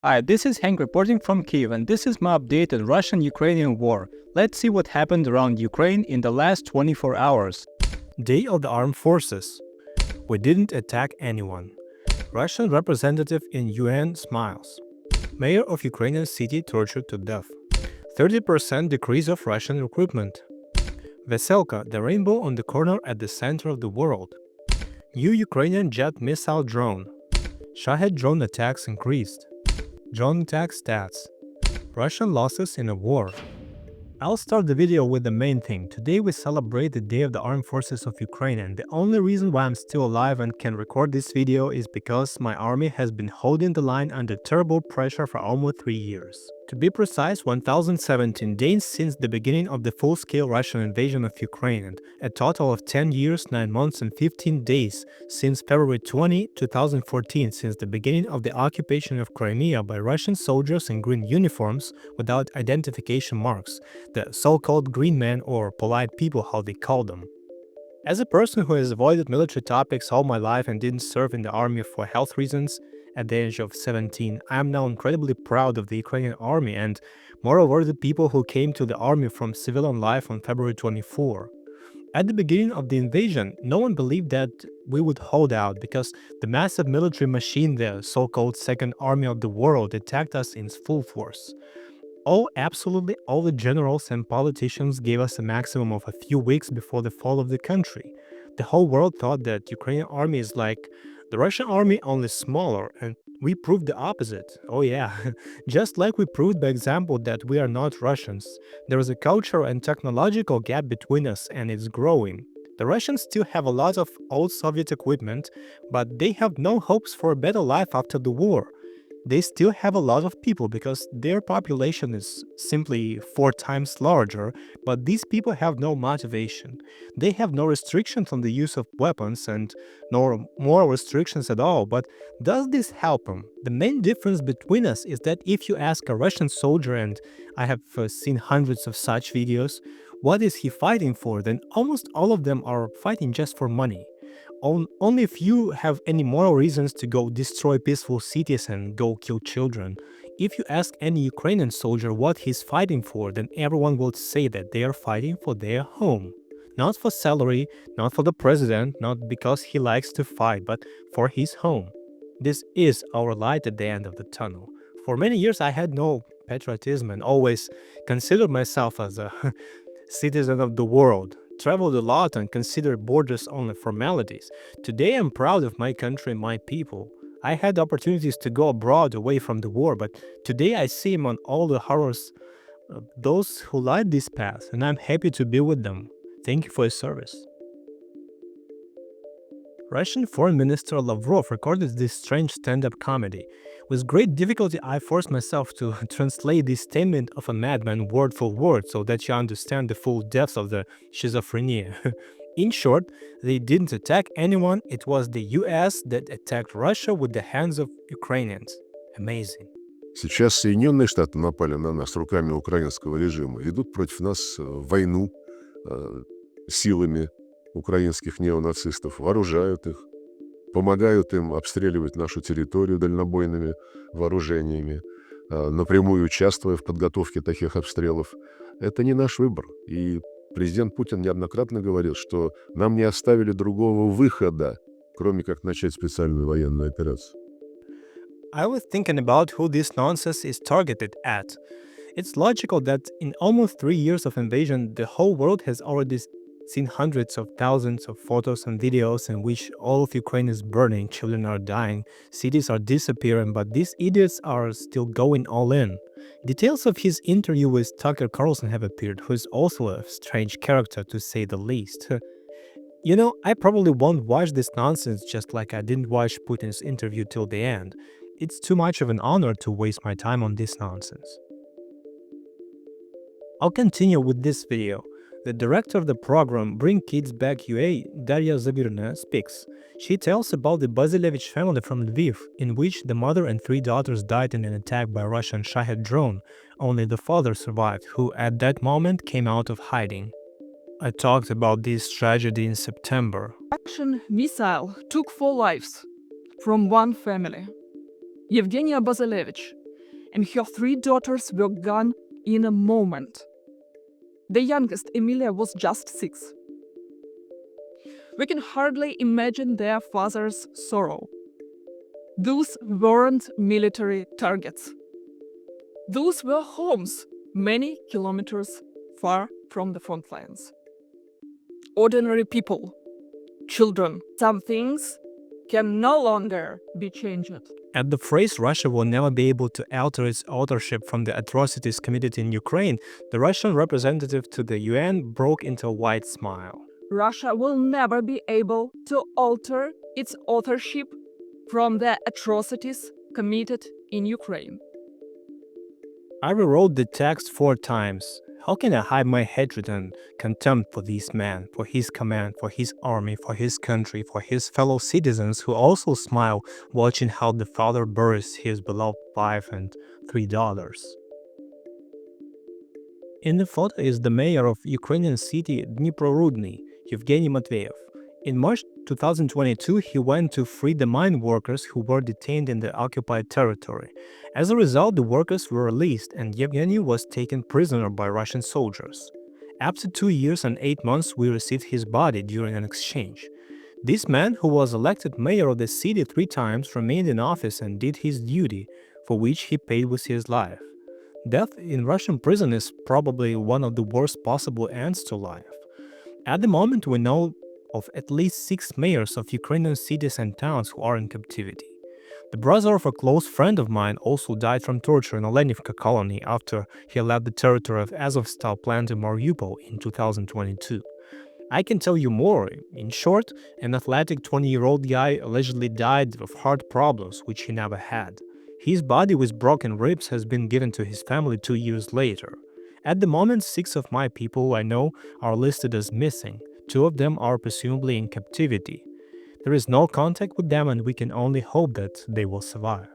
Hi, this is Hank reporting from Kyiv, and this is my update on Russian-Ukrainian war. Let's see what happened around Ukraine in the last 24 hours. Day of the Armed Forces. We didn't attack anyone. Russian representative in UN smiles. Mayor of Ukrainian city tortured to death. 30% decrease of Russian recruitment. Veselka, the rainbow on the corner at the center of the world. New Ukrainian jet missile drone. Shahed drone attacks increased. Drone attack stats. Russian losses in a war. I'll start the video with the main thing. Today we celebrate the Day of the Armed Forces of Ukraine, and the only reason why I'm still alive and can record this video is because my army has been holding the line under terrible pressure for almost 3 years. To be precise, 1017 days since the beginning of the full-scale Russian invasion of Ukraine, and a total of 10 years, 9 months and 15 days since February 20, 2014, since the beginning of the occupation of Crimea by Russian soldiers in green uniforms without identification marks, the so-called green men, or polite people how they call them. As a person who has avoided military topics all my life and didn't serve in the army for health reasons at the age of 17, I am now incredibly proud of the Ukrainian army and, moreover, the people who came to the army from civilian life on February 24. At the beginning of the invasion, no one believed that we would hold out because the massive military machine, the so-called Second Army of the World, attacked us in full force. Absolutely all the generals and politicians gave us a maximum of a few weeks before the fall of the country. The whole world thought that Ukrainian army is like the Russian army, only smaller, and we proved the opposite. Oh yeah, just like we proved by example that we are not Russians. There is a cultural and technological gap between us, and it's growing. The Russians still have a lot of old Soviet equipment, but they have no hopes for a better life after the war. They still have a lot of people because their population is simply 4 times larger, but these people have no motivation. They have no restrictions on the use of weapons and no more restrictions at all, but does this help them? The main difference between us is that if you ask a Russian soldier, and I have seen hundreds of such videos, what is he fighting for, then almost all of them are fighting just for money. Only if you have any moral reasons to go destroy peaceful cities and go kill children. If you ask any Ukrainian soldier what he's fighting for, then everyone will say that they are fighting for their home. Not for salary, not for the president, not because he likes to fight, but for his home. This is our light at the end of the tunnel. For many years I had no patriotism and always considered myself as a citizen of the world. Traveled a lot and considered borders only formalities. Today I'm proud of my country and my people. I had opportunities to go abroad away from the war, but today I see among all the horrors those who light this path, and I'm happy to be with them. Thank you for your service. Russian Foreign Minister Lawrow recorded this strange stand-up comedy. With great difficulty, I forced myself to translate this statement of a madman word for word so that you understand the full depth of the schizophrenia. In short, they didn't attack anyone, it was the US that attacked Russia with the hands of Ukrainians. Amazing. Сейчас Соединенные Штаты напали на нас руками украинского режима, ведут против нас войну силами украинских неонацистов, вооружают их, помогают им обстреливать нашу территорию дальнобойными вооружениями, напрямую участвуя в подготовке таких обстрелов. Это не наш выбор. И президент Путин неоднократно говорил, что нам не оставили другого выхода, кроме как начать специальную военную операцию. I was thinking about who this nonsense is targeted at. It's logical that in almost 3 years of invasion, the whole world has already seen hundreds of thousands of photos and videos in which all of Ukraine is burning, children are dying, cities are disappearing, but these idiots are still going all in. Details of his interview with Tucker Carlson have appeared, who is also a strange character to say the least. You know, I probably won't watch this nonsense just like I didn't watch Putin's interview till the end. It's too much of an honor to waste my time on this nonsense. I'll continue with this video. The director of the program Bring Kids Back UA, Darya Zavirna, speaks. She tells about the Basilevich family from Lviv, in which the mother and 3 daughters died in an attack by Russian Shahed drone. Only the father survived, who at that moment came out of hiding. I talked about this tragedy in September. Russian missile took 4 lives from one family. Yevgenia Basilevich, and her 3 daughters were gone in a moment. The youngest, Emilia, was just 6. We can hardly imagine their father's sorrow. Those weren't military targets. Those were homes many kilometers far from the front lines. Ordinary people, children. Some things can no longer be changed. At the phrase Russia will never be able to alter its authorship from the atrocities committed in Ukraine, the Russian representative to the UN broke into a wide smile. Russia will never be able to alter its authorship from the atrocities committed in Ukraine. I rewrote the text 4 times. How can I hide my hatred and contempt for this man, for his command, for his army, for his country, for his fellow citizens who also smile watching how the father buries his beloved wife and 3 daughters? In the photo is the mayor of Ukrainian city Dnipro-Rudny, Yevgeny Matveyev. In March 2022, he went to free the mine workers who were detained in the occupied territory. As a result, the workers were released and Yevgeny was taken prisoner by Russian soldiers. After 2 years and 8 months, we received his body during an exchange. This man, who was elected mayor of the city 3 times, remained in office and did his duty, for which he paid with his life. Death in Russian prison is probably one of the worst possible ends to life. At the moment, we know of at least 6 mayors of Ukrainian cities and towns who are in captivity. The brother of a close friend of mine also died from torture in Olenivka colony after he left the territory of Azovstal plant in Mariupol in 2022. I can tell you more. In short, an athletic 20-year-old guy allegedly died of heart problems, which he never had. His body with broken ribs has been given to his family 2 years later. At the moment, 6 of my people I know are listed as missing. 2 of them are presumably in captivity. There is no contact with them and we can only hope that they will survive.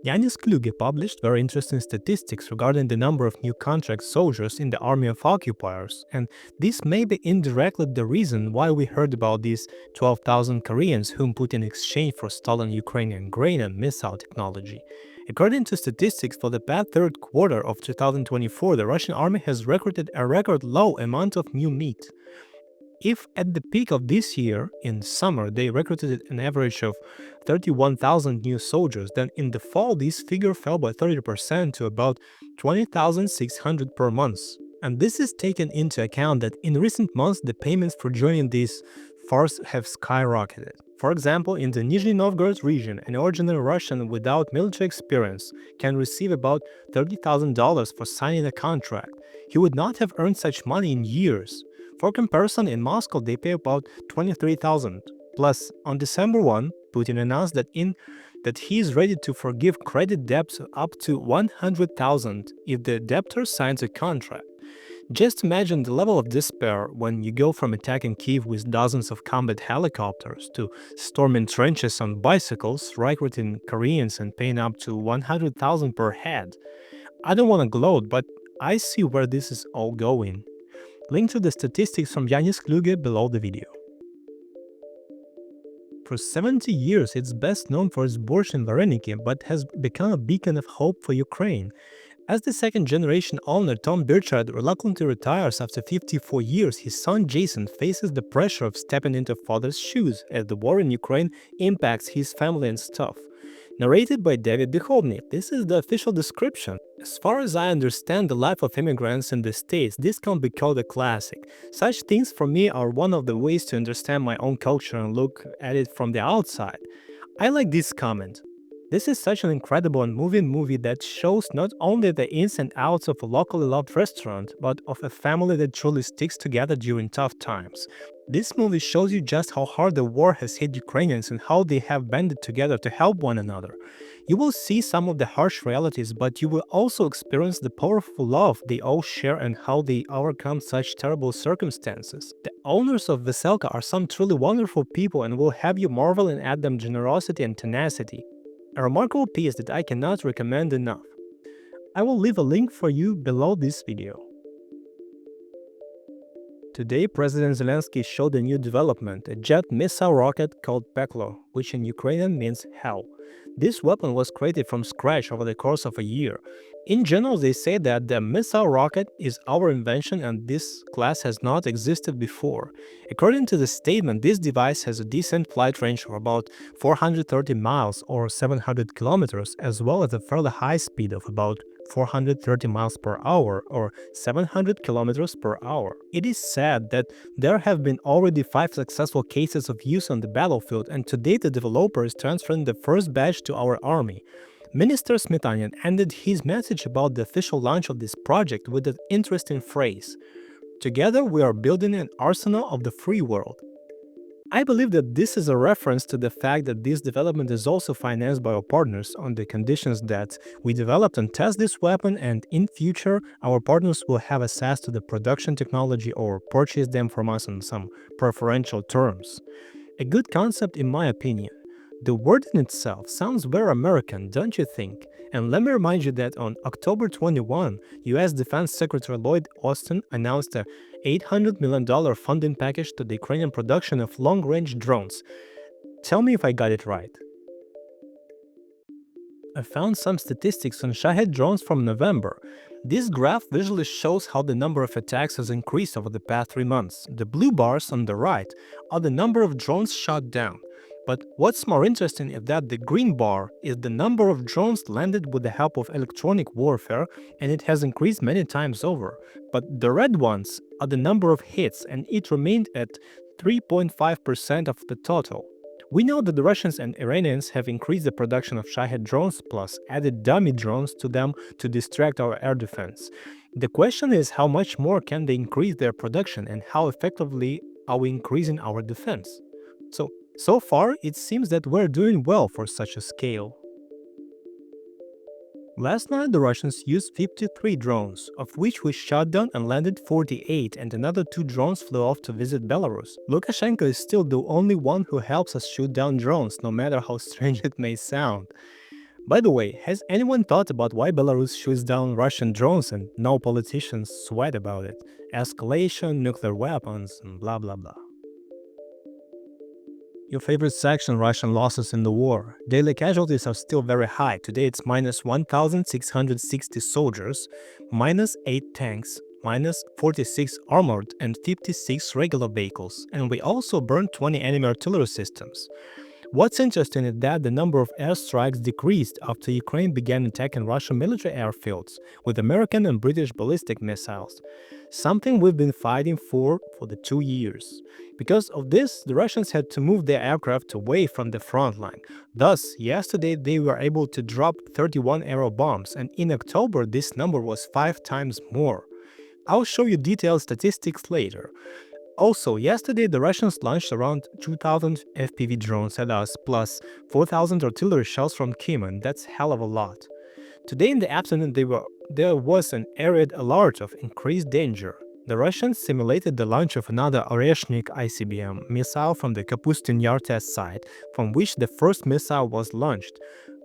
Yanis Kluge published very interesting statistics regarding the number of new contract soldiers in the army of occupiers, and this may be indirectly the reason why we heard about these 12,000 Koreans whom put in exchange for stolen Ukrainian grain and missile technology. According to statistics for the past 3rd quarter of 2024, the Russian army has recruited a record low amount of new meat. If at the peak of this year, in summer, they recruited an average of 31,000 new soldiers, then in the fall this figure fell by 30% to about 20,600 per month. And this is taken into account that in recent months the payments for joining these forces have skyrocketed. For example, in the Nizhny Novgorod region, an ordinary Russian without military experience can receive about $30,000 for signing a contract. He would not have earned such money in years. For comparison, in Moscow they pay about $23,000. Plus, on December 1, Putin announced that he is ready to forgive credit debts up to $100,000 if the debtor signs a contract. Just imagine the level of despair when you go from attacking Kyiv with dozens of combat helicopters to storming trenches on bicycles, recruiting Koreans and paying up to $100,000 per head. I don't want to gloat, but I see where this is all going. Link to the statistics from Yanis Kluge below the video. For 70 years, it's best known for its borscht and vareniki, but has become a beacon of hope for Ukraine. As the second-generation owner, Tom Birchard reluctantly retires after 54 years, his son Jason faces the pressure of stepping into father's shoes as the war in Ukraine impacts his family and stuff. Narrated by David Duchovny, this is the official description. As far as I understand the life of immigrants in the States, this can be called a classic. Such things for me are one of the ways to understand my own culture and look at it from the outside. I like this comment. This is such an incredible and moving movie that shows not only the ins and outs of a locally loved restaurant, but of a family that truly sticks together during tough times. This movie shows you just how hard the war has hit Ukrainians and how they have banded together to help one another. You will see some of the harsh realities, but you will also experience the powerful love they all share and how they overcome such terrible circumstances. The owners of Veselka are some truly wonderful people and will have you marveling at them generosity and tenacity. A remarkable piece that I cannot recommend enough. I will leave a link for you below this video. Today, President Zelensky showed a new development, a jet missile rocket called Peklo, which in Ukrainian means hell. This weapon was created from scratch over the course of a year. In general, they say that the missile rocket is our invention and this class has not existed before. According to the statement, this device has a decent flight range of about 430 miles or 700 kilometers, as well as a fairly high speed of about 430 miles per hour or 700 kilometers per hour. It is said that there have been already 5 successful cases of use on the battlefield, and to date the developer is transferring the first batch to our army. Minister Smetanian ended his message about the official launch of this project with an interesting phrase: "Together we are building an arsenal of the free world." I believe that this is a reference to the fact that this development is also financed by our partners on the conditions that we developed and test this weapon, and in future our partners will have access to the production technology or purchase them from us on some preferential terms. A good concept in my opinion. The word in itself sounds very American, don't you think? And let me remind you that on October 21, US Defense Secretary Lloyd Austin announced a $800 million funding package to the Ukrainian production of long-range drones. Tell me if I got it right. I found some statistics on Shahed drones from November. This graph visually shows how the number of attacks has increased over the past 3 months. The blue bars on the right are the number of drones shot down. But what's more interesting is that the green bar is the number of drones landed with the help of electronic warfare, and it has increased many times over. But the red ones are the number of hits, and it remained at 3.5% of the total. We know that the Russians and Iranians have increased the production of Shahed drones plus added dummy drones to them to distract our air defense. The question is how much more can they increase their production and how effectively are we increasing our defense? So far, it seems that we're doing well for such a scale. Last night, the Russians used 53 drones, of which we shot down and landed 48, and another 2 drones flew off to visit Belarus. Lukashenko is still the only one who helps us shoot down drones, no matter how strange it may sound. By the way, has anyone thought about why Belarus shoots down Russian drones and no politicians sweat about it? Escalation, nuclear weapons, and blah blah blah. Your favorite section, Russian losses in the war. Daily casualties are still very high. Today it's minus 1,660 soldiers, minus 8 tanks, minus 46 armored and 56 regular vehicles, and we also burned 20 enemy artillery systems. What's interesting is that the number of airstrikes decreased after Ukraine began attacking Russian military airfields with American and British ballistic missiles, something we've been fighting for the 2 years. Because of this, the Russians had to move their aircraft away from the front line. Thus, yesterday they were able to drop 31 aero bombs, and in October this number was 5 times more. I'll show you detailed statistics later. Also, yesterday the Russians launched around 2,000 FPV drones at us, plus 4,000 artillery shells from Kyiv, and that's hell of a lot. Today in the afternoon there was an arid alert of increased danger. The Russians simulated the launch of another Oreshnik ICBM missile from the Kapustin Yar test site, from which the first missile was launched.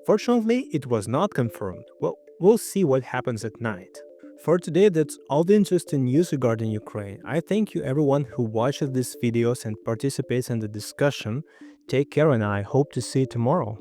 Fortunately, it was not confirmed. Well, we'll see what happens at night. For today, that's all the interesting news regarding Ukraine. I thank you everyone who watches these videos and participates in the discussion. Take care and I hope to see you tomorrow.